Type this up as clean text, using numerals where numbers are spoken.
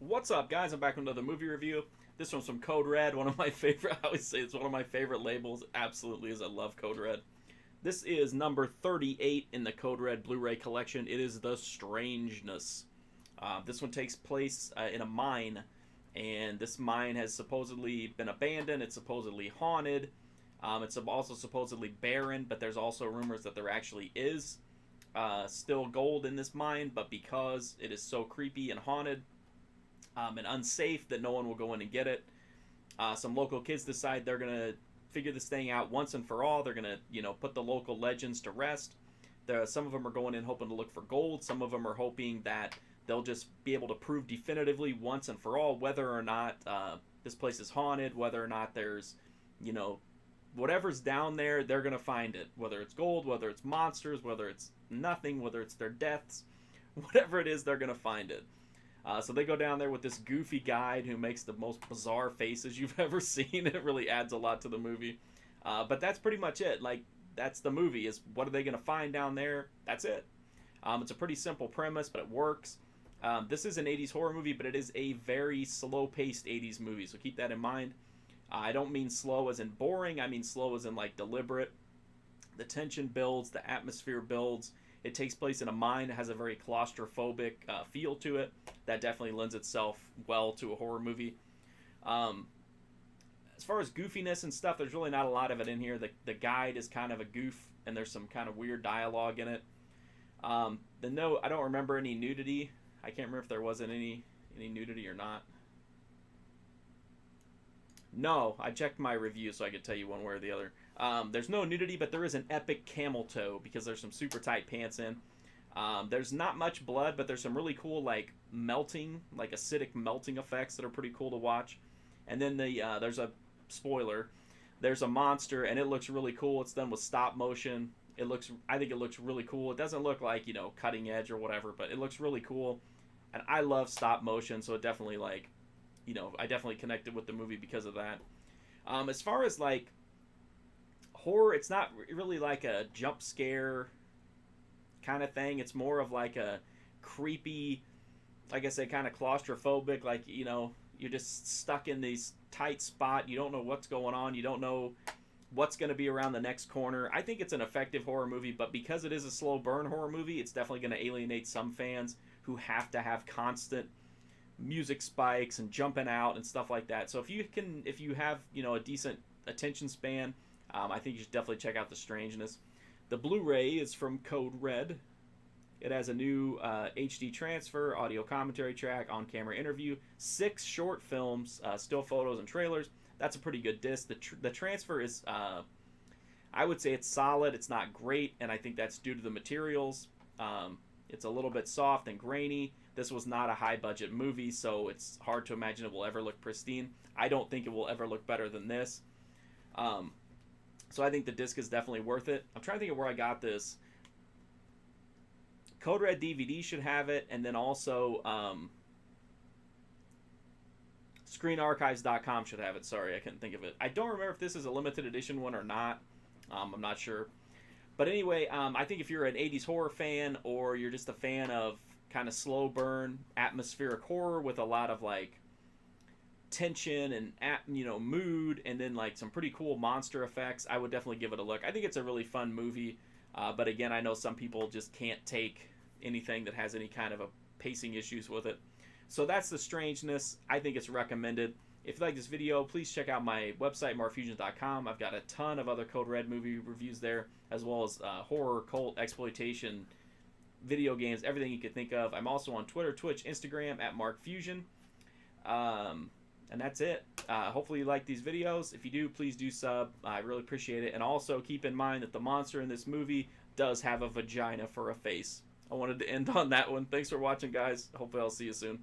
What's up, guys? I'm back with another movie review. This one's from Code Red, one of my favorite. I always say it's one of my favorite labels. Absolutely, is I love Code Red. This is number 38 in the Code Red Blu-ray collection. It is The Strangeness. This one takes place in a mine, and this mine has supposedly been abandoned. It's supposedly haunted. It's also supposedly barren, but there's also rumors that there actually is still gold in this mine, but because it is so creepy and haunted, and unsafe that no one will go in and get it. Some local kids decide they're going to figure this thing out once and for all. They're going to, put the local legends to rest. Some of them are going in hoping to look for gold. Some of them are hoping that they'll just be able to prove definitively once and for all whether or not this place is haunted, whether or not there's, whatever's down there, they're going to find it. Whether it's gold, whether it's monsters, whether it's nothing, whether it's their deaths, whatever it is, they're going to find it. So they go down there with this goofy guide who makes the most bizarre faces you've ever seen. It really adds a lot to the movie. But that's pretty much it. Like, that's the movie, is what are they going to find down there? That's it. It's a pretty simple premise, but it works. This is an 80s horror movie, but it is a very slow-paced 80s movie, so keep that in mind. I don't mean slow as in boring. I mean slow as in, like, deliberate. The tension builds. The atmosphere builds. It takes place in a mine. It has a very claustrophobic feel to it. That definitely lends itself well to a horror movie. As far as goofiness and stuff, there's really not a lot of it in here. The guide is kind of a goof, and there's some kind of weird dialogue in it. I don't remember any nudity. I can't remember if there wasn't any nudity or not. No, I checked my review so I could tell you one way or the other. There's no nudity, but there is an epic camel toe because there's some super tight pants in. There's not much blood, but there's some really cool, like, melting, like acidic melting effects that are pretty cool to watch. And then there's a spoiler. There's a monster, and it looks really cool. It's done with stop motion. I think it looks really cool. It doesn't look like, cutting edge or whatever, but it looks really cool. And I love stop motion, so it definitely, like, I definitely connected with the movie because of that. As far as, like, horror, it's not really like a jump scare kind of thing. It's more of like a creepy, like I said, kind of claustrophobic, like, you're just stuck in this tight spot. You don't know what's going on. You don't know what's going to be around the next corner. I think it's an effective horror movie, but because it is a slow burn horror movie, it's definitely going to alienate some fans who have to have constant music spikes and jumping out and stuff like that. So if you have, a decent attention span, I think you should definitely check out The Strangeness. The Blu-ray is from Code Red. It has a new HD transfer, audio commentary track, on-camera interview, 6 short films, still photos and trailers. That's a pretty good disc. The transfer is, I would say it's solid. It's not great, and I think that's due to the materials. It's a little bit soft and grainy. This was not a high-budget movie, so it's hard to imagine it will ever look pristine. I don't think it will ever look better than this. So I think the disc is definitely worth it. I'm trying to think of where I got this. Code Red DVD should have it, and then also ScreenArchives.com should have it. Sorry, I couldn't think of it. I don't remember if this is a limited edition one or not. I'm not sure. But anyway, I think if you're an 80s horror fan, or you're just a fan of kind of slow burn, atmospheric horror with a lot of, like, tension and mood, and then, like, some pretty cool monster effects, I would definitely give it a look. I think it's a really fun movie, but again, I know some people just can't take anything that has any kind of a pacing issues with it. So that's The Strangeness. I think it's recommended. If you like this video, please check out my website, markfusion.com. I've got a ton of other Code Red movie reviews there, as well as horror, cult, exploitation, video games, everything you could think of. I'm also on Twitter, Twitch, Instagram at markfusion. And that's it. Hopefully you like these videos. If you do, please do sub. I really appreciate it. And also keep in mind that the monster in this movie does have a vagina for a face. I wanted to end on that one. Thanks for watching, guys. Hopefully I'll see you soon.